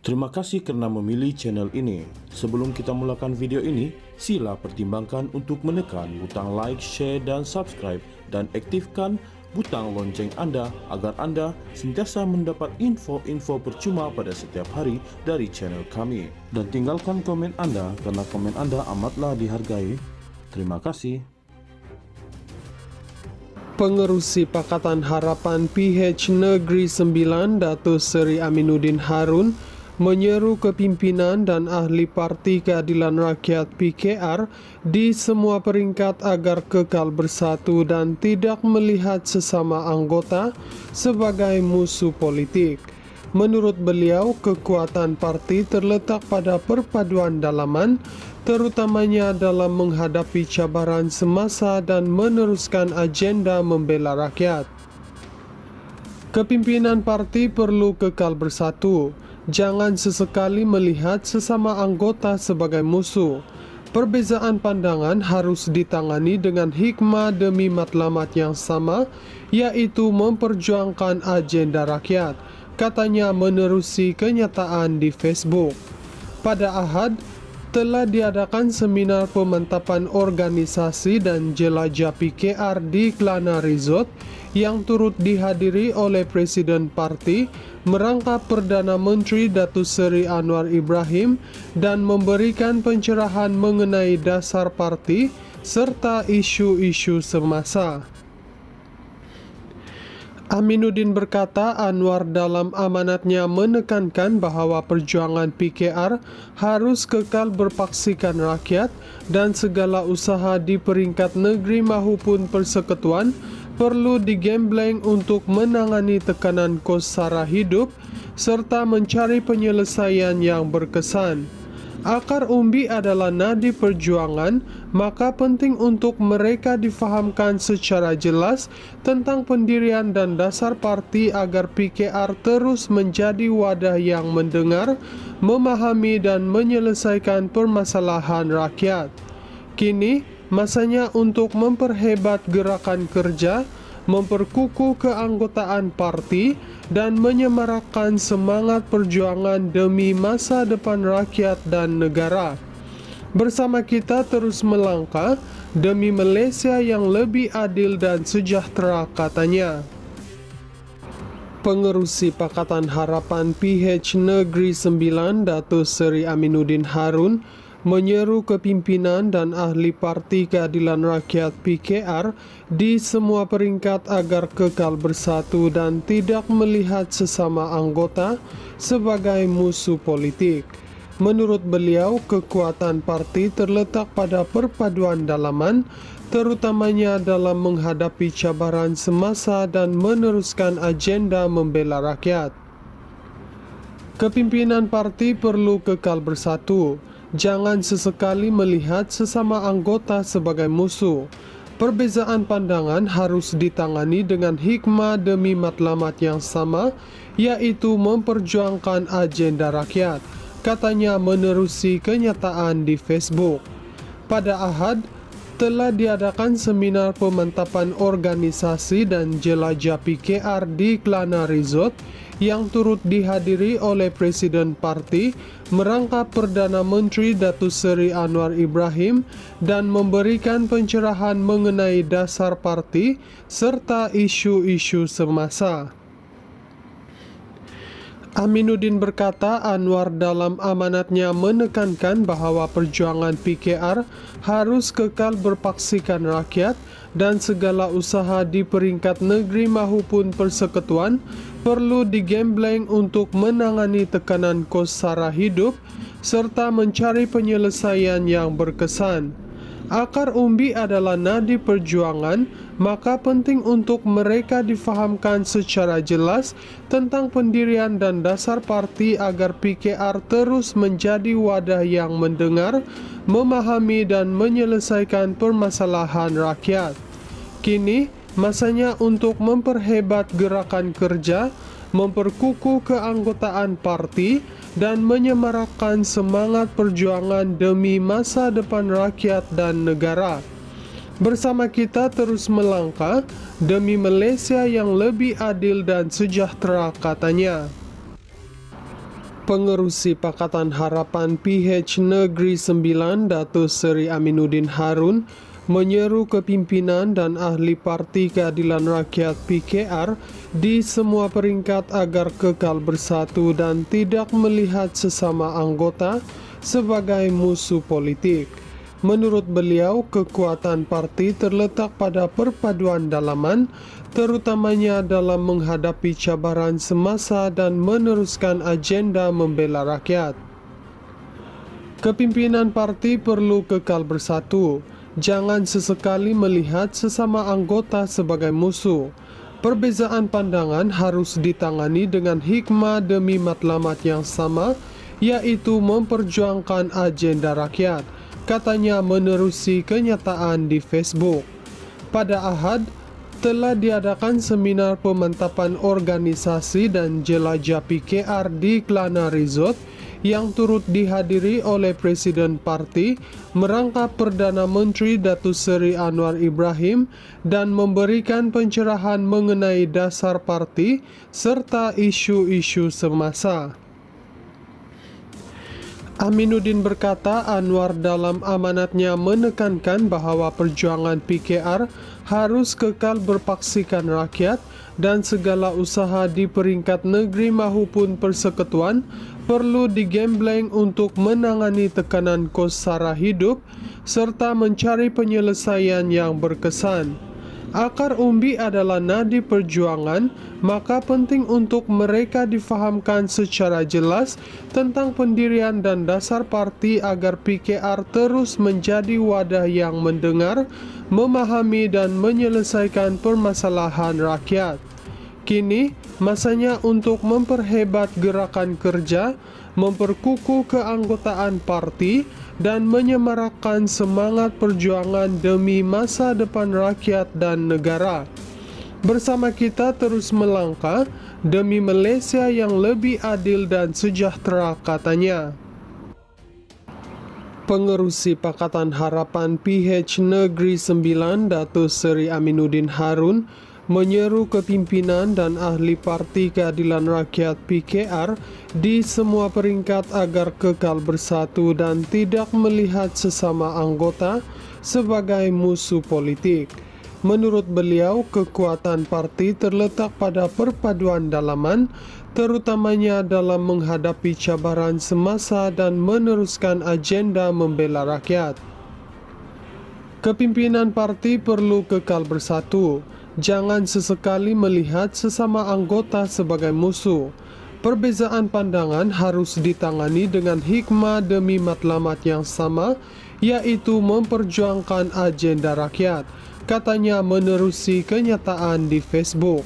Terima kasih karena memilih channel ini. Sebelum kita mulakan video ini, sila pertimbangkan untuk menekan butang like, share, dan subscribe, dan aktifkan butang lonceng Anda agar Anda sentiasa mendapat info-info percuma pada setiap hari dari channel kami. Dan tinggalkan komen Anda karena komen Anda amatlah dihargai. Terima kasih. Pengerusi Pakatan Harapan PH Negeri 9 Datuk Seri Aminuddin Harun menyeru kepimpinan dan ahli Parti Keadilan Rakyat PKR di semua peringkat agar kekal bersatu dan tidak melihat sesama anggota sebagai musuh politik. Menurut beliau, kekuatan parti terletak pada perpaduan dalaman, terutamanya dalam menghadapi cabaran semasa dan meneruskan agenda membela rakyat. Kepimpinan parti perlu kekal bersatu. Jangan sesekali melihat sesama anggota sebagai musuh. Perbezaan pandangan harus ditangani dengan hikmah demi matlamat yang sama, yaitu memperjuangkan agenda rakyat, katanya menerusi kenyataan di Facebook. Pada Ahad, telah diadakan seminar pemantapan organisasi dan jelajah PKR di Kelana Resort yang turut dihadiri oleh Presiden Parti, merangkap Perdana Menteri Datuk Seri Anwar Ibrahim dan memberikan pencerahan mengenai dasar parti serta isu-isu semasa. Aminuddin berkata Anwar dalam amanatnya menekankan bahawa perjuangan PKR harus kekal berpaksikan rakyat dan segala usaha di peringkat negeri maupun persekutuan perlu digembleng untuk menangani tekanan kos sara hidup serta mencari penyelesaian yang berkesan. Akar umbi adalah nadi perjuangan, maka penting untuk mereka difahamkan secara jelas tentang pendirian dan dasar parti agar PKR terus menjadi wadah yang mendengar, memahami dan menyelesaikan permasalahan rakyat. Kini, masanya untuk memperhebat gerakan kerja, memperkukuh keanggotaan parti, dan menyemarakkan semangat perjuangan demi masa depan rakyat dan negara. Bersama kita terus melangkah demi Malaysia yang lebih adil dan sejahtera, katanya. Pengerusi Pakatan Harapan PH Negeri 9 Datuk Seri Aminuddin Harun menyeru kepimpinan dan ahli Parti Keadilan Rakyat PKR di semua peringkat agar kekal bersatu dan tidak melihat sesama anggota sebagai musuh politik. Menurut beliau, kekuatan parti terletak pada perpaduan dalaman, terutamanya dalam menghadapi cabaran semasa dan meneruskan agenda membela rakyat. Kepimpinan parti perlu kekal bersatu. Jangan sesekali melihat sesama anggota sebagai musuh. Perbezaan pandangan harus ditangani dengan hikmah demi matlamat yang sama, yaitu memperjuangkan agenda rakyat, katanya menerusi kenyataan di Facebook. Pada Ahad, telah diadakan seminar pemantapan organisasi dan jelajah PKR di Kelana Resort yang turut dihadiri oleh Presiden Parti, merangkap Perdana Menteri Datuk Seri Anwar Ibrahim dan memberikan pencerahan mengenai dasar parti serta isu-isu semasa. Aminuddin berkata Anwar dalam amanatnya menekankan bahawa perjuangan PKR harus kekal berpaksikan rakyat dan segala usaha di peringkat negeri maupun persekutuan perlu digembleng untuk menangani tekanan kos sara hidup serta mencari penyelesaian yang berkesan. Akar umbi adalah nadi perjuangan, maka penting untuk mereka difahamkan secara jelas tentang pendirian dan dasar parti agar PKR terus menjadi wadah yang mendengar, memahami dan menyelesaikan permasalahan rakyat. Kini, masanya untuk memperhebat gerakan kerja, memperkukuh keanggotaan parti, dan menyemarakkan semangat perjuangan demi masa depan rakyat dan negara. Bersama kita terus melangkah demi Malaysia yang lebih adil dan sejahtera, katanya. Pengerusi Pakatan Harapan PH Negeri 9 Datuk Seri Aminuddin Harun menyeru kepimpinan dan ahli Parti Keadilan Rakyat PKR di semua peringkat agar kekal bersatu dan tidak melihat sesama anggota sebagai musuh politik. Menurut beliau, kekuatan parti terletak pada perpaduan dalaman, terutamanya dalam menghadapi cabaran semasa dan meneruskan agenda membela rakyat. Kepimpinan parti perlu kekal bersatu. Jangan sesekali melihat sesama anggota sebagai musuh. Perbezaan pandangan harus ditangani dengan hikmah demi matlamat yang sama, yaitu memperjuangkan agenda rakyat, katanya menerusi kenyataan di Facebook. Pada Ahad, telah diadakan seminar pemantapan organisasi dan jelajah PKR di Kelana Resort yang turut dihadiri oleh Presiden Parti, merangkap Perdana Menteri Datuk Seri Anwar Ibrahim dan memberikan pencerahan mengenai dasar parti serta isu-isu semasa. Aminuddin berkata Anwar dalam amanatnya menekankan bahawa perjuangan PKR harus kekal berpaksikan rakyat dan segala usaha di peringkat negeri maupun persekutuan perlu digembleng untuk menangani tekanan kos sara hidup serta mencari penyelesaian yang berkesan. Akar umbi adalah nadi perjuangan, maka penting untuk mereka difahamkan secara jelas tentang pendirian dan dasar parti agar PKR terus menjadi wadah yang mendengar, memahami dan menyelesaikan permasalahan rakyat. Kini, masanya untuk memperhebat gerakan kerja, memperkukuh keanggotaan parti, dan menyemarakkan semangat perjuangan demi masa depan rakyat dan negara. Bersama kita terus melangkah demi Malaysia yang lebih adil dan sejahtera, katanya. Pengerusi Pakatan Harapan PH Negeri 9 Datuk Seri Aminuddin Harun menyeru kepimpinan dan ahli Parti Keadilan Rakyat PKR di semua peringkat agar kekal bersatu dan tidak melihat sesama anggota sebagai musuh politik. Menurut beliau, kekuatan parti terletak pada perpaduan dalaman, terutamanya dalam menghadapi cabaran semasa dan meneruskan agenda membela rakyat. Kepimpinan parti perlu kekal bersatu. Jangan sesekali melihat sesama anggota sebagai musuh. Perbezaan pandangan harus ditangani dengan hikmah demi matlamat yang sama, yaitu memperjuangkan agenda rakyat, katanya menerusi kenyataan di Facebook.